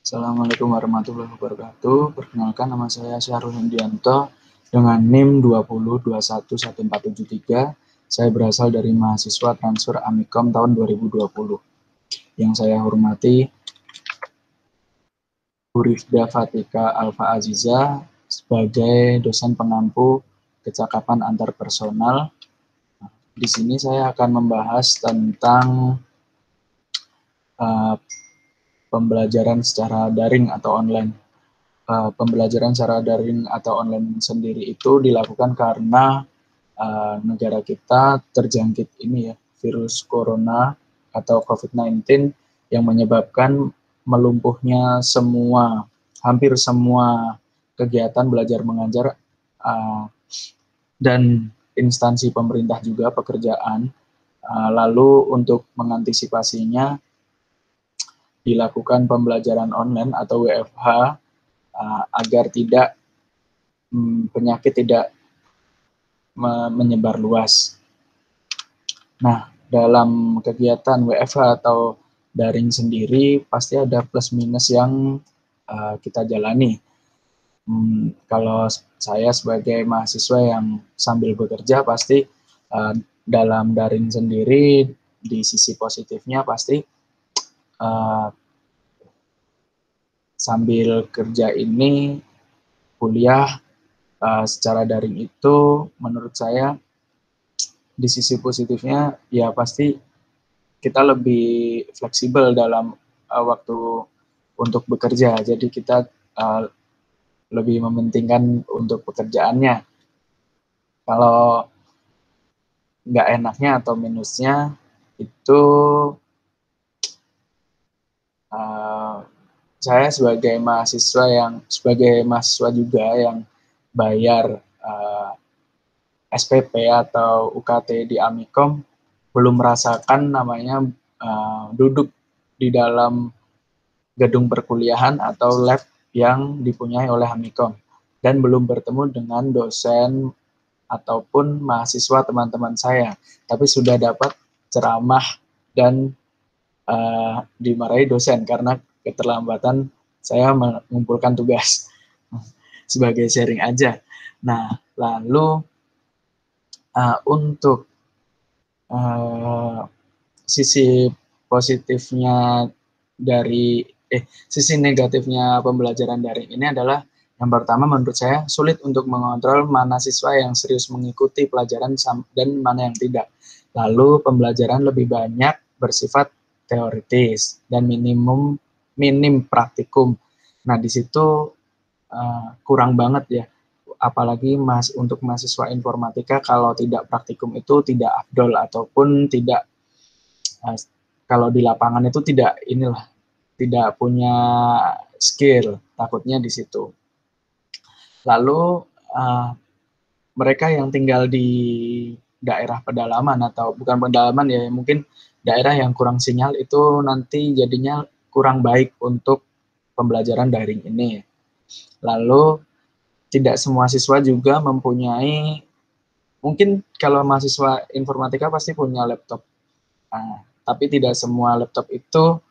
Assalamualaikum warahmatullahi wabarakatuh. Perkenalkan, nama saya Syahrul Hendianto dengan NIM 20211473. Saya berasal dari mahasiswa transfer Amikom tahun 2020. Yang saya hormati Bu Rifda Fatika Alfa Aziza sebagai dosen pengampu kecakapan antarpersonal. Di sini saya akan membahas tentang pembelajaran secara daring atau online. Pembelajaran secara daring atau online sendiri itu dilakukan karena negara kita terjangkit ini ya, virus corona atau COVID-19 yang menyebabkan melumpuhnya hampir semua kegiatan belajar mengajar dan instansi pemerintah juga pekerjaan. Lalu untuk mengantisipasinya dilakukan pembelajaran online atau WFH agar penyakit tidak menyebar luas. Nah, dalam kegiatan WFH atau daring sendiri pasti ada plus minus yang kita jalani. Kalau saya sebagai mahasiswa yang sambil bekerja pasti dalam daring sendiri di sisi positifnya pasti sambil kerja ini kuliah secara daring itu menurut saya di sisi positifnya ya pasti kita lebih fleksibel dalam waktu untuk bekerja. Jadi kita lebih mementingkan untuk pekerjaannya. Kalau nggak enaknya atau minusnya itu saya sebagai mahasiswa juga yang bayar SPP atau UKT di Amikom belum merasakan namanya duduk di dalam gedung perkuliahan atau lab yang dipunyai oleh Amikom dan belum bertemu dengan dosen ataupun mahasiswa teman-teman saya, tapi sudah dapat ceramah dan dimarahi dosen karena keterlambatan saya mengumpulkan tugas sebagai sharing aja. Nah, lalu untuk sisi positifnya sisi negatifnya pembelajaran daring ini adalah yang pertama menurut saya sulit untuk mengontrol mana siswa yang serius mengikuti pelajaran dan mana yang tidak. Lalu pembelajaran lebih banyak bersifat teoritis dan minim praktikum. Nah, di situ kurang banget ya. Apalagi untuk mahasiswa informatika kalau tidak praktikum itu tidak afdol ataupun tidak kalau di lapangan itu tidak punya skill, takutnya di situ. Lalu mereka yang tinggal di daerah pedalaman atau bukan pedalaman ya, mungkin daerah yang kurang sinyal itu nanti jadinya kurang baik untuk pembelajaran daring ini. Lalu tidak semua siswa juga mempunyai, mungkin kalau mahasiswa informatika pasti punya laptop, tapi tidak semua laptop itu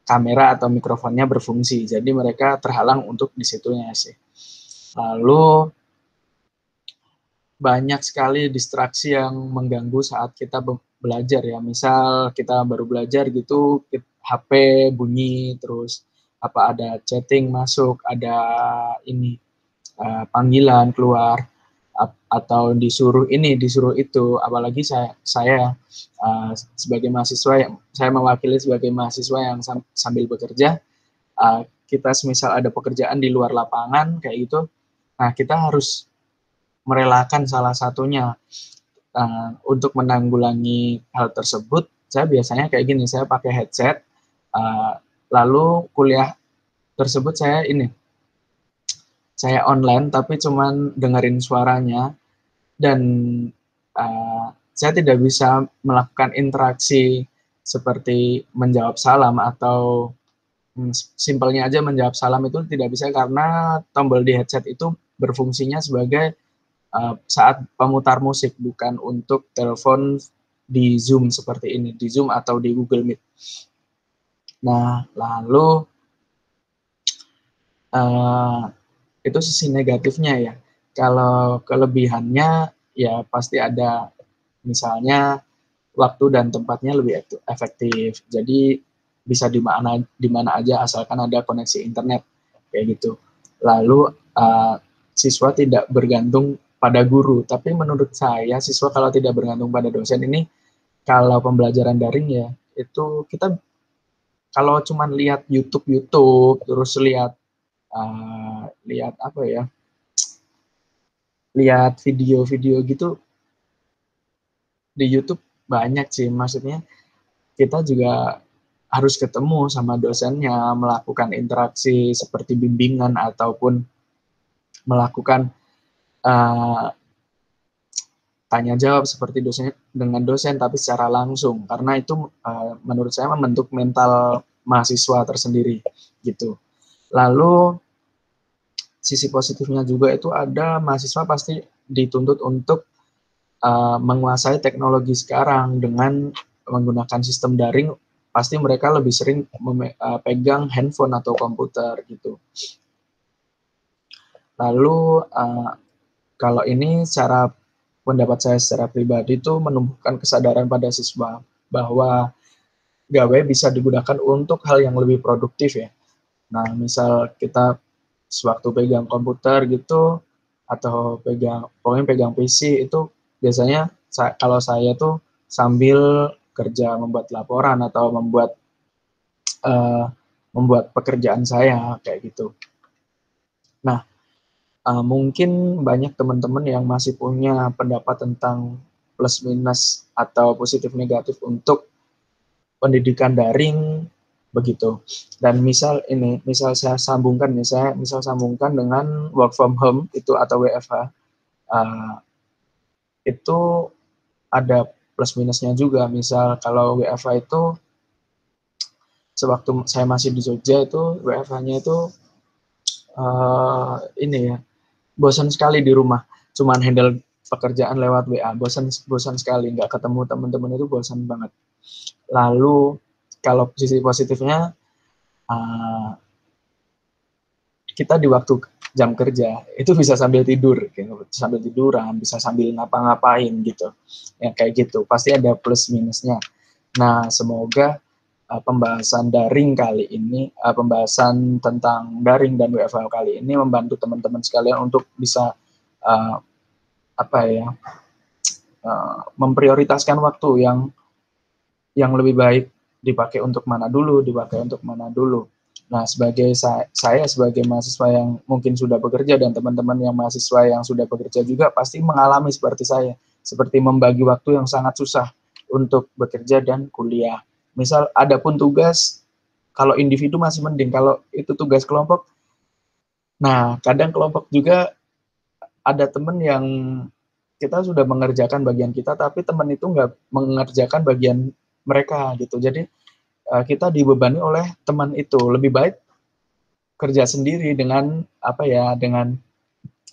kamera atau mikrofonnya berfungsi, jadi mereka terhalang untuk disitunya sih. Lalu banyak sekali distraksi yang mengganggu saat kita belajar ya, misal kita baru belajar gitu, HP bunyi, terus ada chatting masuk, ada panggilan keluar, atau disuruh itu, apalagi saya sebagai mahasiswa yang saya mewakili sebagai mahasiswa yang sambil bekerja, kita semisal ada pekerjaan di luar lapangan kayak gitu, nah kita harus merelakan salah satunya. Untuk menanggulangi hal tersebut, saya biasanya kayak gini, saya pakai headset, lalu kuliah tersebut saya online tapi cuman dengerin suaranya dan saya tidak bisa melakukan interaksi seperti menjawab salam atau simpelnya aja menjawab salam itu tidak bisa karena tombol di headset itu berfungsinya sebagai saat pemutar musik, bukan untuk telepon di Zoom seperti ini, di Zoom atau di Google Meet. Nah, lalu itu sisi negatifnya ya. Kalau kelebihannya ya pasti ada, misalnya waktu dan tempatnya lebih efektif. Jadi bisa di mana aja asalkan ada koneksi internet kayak gitu. Lalu siswa tidak bergantung pada guru. Tapi menurut saya siswa kalau tidak bergantung pada dosen ini, kalau pembelajaran daring ya itu kita kalau cuma lihat YouTube terus lihat apa ya, lihat video-video gitu di YouTube banyak sih, maksudnya kita juga harus ketemu sama dosennya, melakukan interaksi seperti bimbingan ataupun melakukan uh, tanya jawab seperti dosen dengan dosen tapi secara langsung, karena itu menurut saya membentuk mental mahasiswa tersendiri gitu. Lalu sisi positifnya juga itu ada, mahasiswa pasti dituntut untuk menguasai teknologi sekarang dengan menggunakan sistem daring. Pasti mereka lebih sering pegang handphone atau komputer gitu. Lalu kalau ini secara pendapat saya secara pribadi itu menumbuhkan kesadaran pada siswa bahwa gawe bisa digunakan untuk hal yang lebih produktif ya. Nah, misal kita sewaktu pegang komputer gitu atau pokoknya pegang PC itu biasanya kalau saya tuh sambil kerja membuat laporan atau uh, membuat pekerjaan saya kayak gitu. Nah, mungkin banyak teman-teman yang masih punya pendapat tentang plus minus atau positif negatif untuk pendidikan daring begitu. Dan misal saya sambungkan nih, saya misal sambungkan dengan work from home itu atau WFH, itu ada plus minusnya juga. Misal kalau WFH itu sewaktu saya masih di Jogja itu WFH-nya itu ini ya, bosan sekali di rumah, cuman handle pekerjaan lewat WA, bosan sekali, nggak ketemu teman-teman itu bosan banget. Lalu kalau sisi positifnya, kita di waktu jam kerja itu bisa sambil tidur, sambil tiduran, bisa sambil ngapa-ngapain gitu, ya kayak gitu. Pasti ada plus minusnya. Nah, semoga pembahasan daring kali ini, pembahasan tentang daring dan WFH kali ini membantu teman-teman sekalian untuk bisa apa ya, memprioritaskan waktu yang lebih baik dipakai untuk mana dulu. Nah, sebagai saya sebagai mahasiswa yang mungkin sudah bekerja dan teman-teman yang mahasiswa yang sudah bekerja juga pasti mengalami seperti saya, seperti membagi waktu yang sangat susah untuk bekerja dan kuliah. Misal ada pun tugas, kalau individu masih mending, kalau itu tugas kelompok, nah kadang kelompok juga ada teman yang kita sudah mengerjakan bagian kita, tapi teman itu nggak mengerjakan bagian mereka gitu. Jadi kita dibebani oleh teman itu. Lebih baik kerja sendiri dengan apa ya, dengan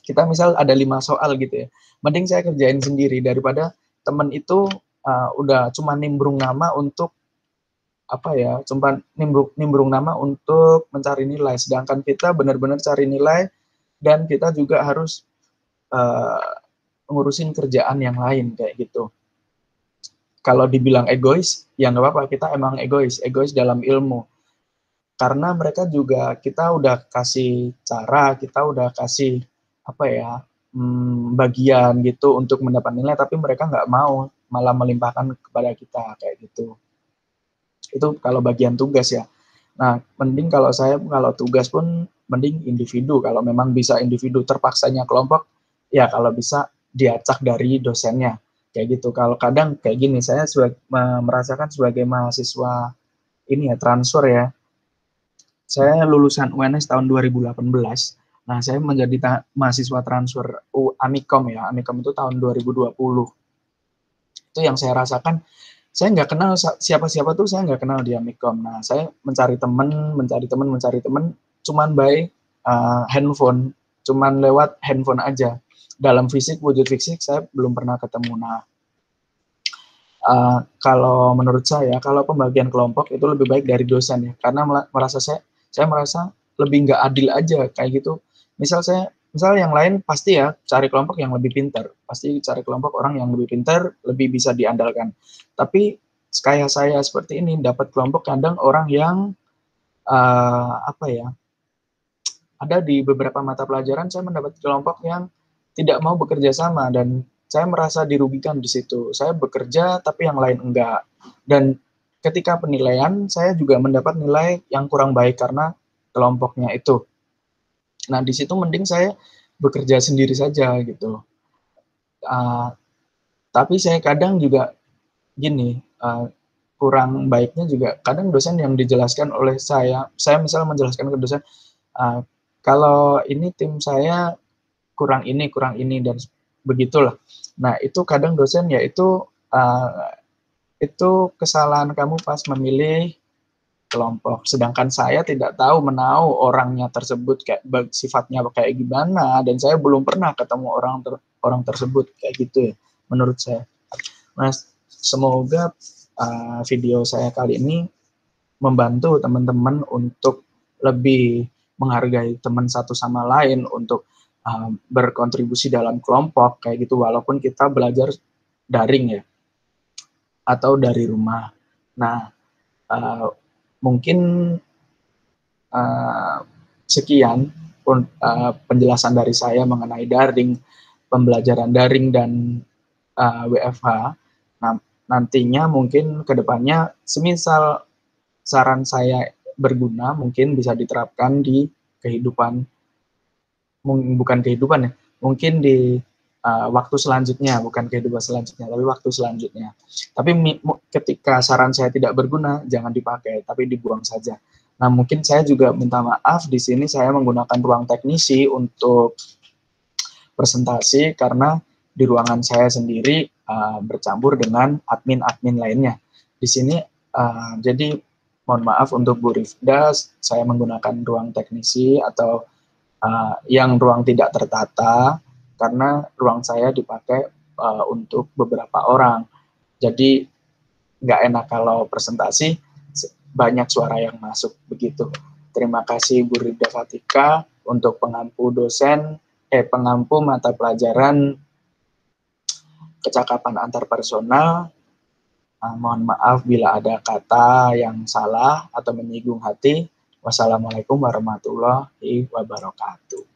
kita misal ada 5 soal gitu ya, mending saya kerjain sendiri daripada teman itu udah cuma nimbrung nama untuk apa ya, cuma nimbrung nama untuk mencari nilai, sedangkan kita benar-benar cari nilai dan kita juga harus ngurusin kerjaan yang lain kayak gitu. Kalau dibilang egois, ya nggak apa-apa, kita emang egois dalam ilmu. Karena mereka juga, kita udah kasih cara, kita udah kasih apa ya, bagian gitu untuk mendapat nilai, tapi mereka nggak mau, malah melimpahkan kepada kita kayak gitu. Itu kalau bagian tugas ya. Nah, mending kalau saya, kalau tugas pun mending individu. Kalau memang bisa individu, terpaksanya kelompok, ya kalau bisa diacak dari dosennya kayak gitu. Kalau kadang kayak gini, saya merasakan sebagai mahasiswa ini ya, transfer ya, saya lulusan UNS tahun 2018. Nah, saya menjadi mahasiswa transfer Amikom ya. Amikom itu tahun 2020. Itu yang saya rasakan, saya nggak kenal siapa-siapa tuh, saya nggak kenal di Amikom. Nah, saya mencari teman, cuman by handphone, cuman lewat handphone aja. Dalam fisik, wujud fisik, saya belum pernah ketemu. Nah, Kalau menurut saya, kalau pembagian kelompok itu lebih baik dari dosen ya, karena saya merasa lebih nggak adil aja kayak gitu. Misal yang lain pasti ya cari kelompok yang lebih pintar, pasti cari kelompok orang yang lebih pintar, lebih bisa diandalkan. Tapi kayak saya seperti ini dapat kelompok kadang orang yang apa ya, ada di beberapa mata pelajaran saya mendapat kelompok yang tidak mau bekerja sama dan saya merasa dirugikan di situ. Saya bekerja tapi yang lain enggak. Dan ketika penilaian saya juga mendapat nilai yang kurang baik karena kelompoknya itu. Nah, di situ mending saya bekerja sendiri saja gitu. Uh, tapi saya kadang juga gini, kurang baiknya juga kadang dosen yang dijelaskan oleh saya misalnya menjelaskan ke dosen, uh, kalau ini tim saya kurang ini dan begitulah. Nah, itu kadang dosen ya itu kesalahan kamu pas memilih kelompok. Sedangkan saya tidak tahu menahu orangnya tersebut kayak sifatnya kayak gimana dan saya belum pernah ketemu orang tersebut kayak gitu ya menurut saya. Nah, semoga video saya kali ini membantu teman-teman untuk lebih menghargai teman satu sama lain, untuk berkontribusi dalam kelompok kayak gitu walaupun kita belajar daring ya atau dari rumah. Nah, mungkin sekian penjelasan dari saya mengenai pembelajaran daring dan WFH. Nah, nantinya mungkin kedepannya semisal saran saya berguna mungkin bisa diterapkan di kehidupan, bukan kehidupan ya, mungkin di waktu selanjutnya, bukan kehidupan selanjutnya, tapi waktu selanjutnya. Tapi ketika saran saya tidak berguna, jangan dipakai, tapi dibuang saja. Nah, mungkin saya juga minta maaf di sini saya menggunakan ruang teknisi untuk presentasi karena di ruangan saya sendiri bercampur dengan admin-admin lainnya. Di sini jadi mohon maaf untuk Bu Rifda, saya menggunakan ruang teknisi atau yang ruang tidak tertata karena ruang saya dipakai untuk beberapa orang. Jadi nggak enak kalau presentasi banyak suara yang masuk begitu. Terima kasih Bu Rifda Fatika untuk pengampu mata pelajaran kecakapan antarpersonal. Mohon maaf bila ada kata yang salah atau menyinggung hati. Wassalamualaikum warahmatullahi wabarakatuh.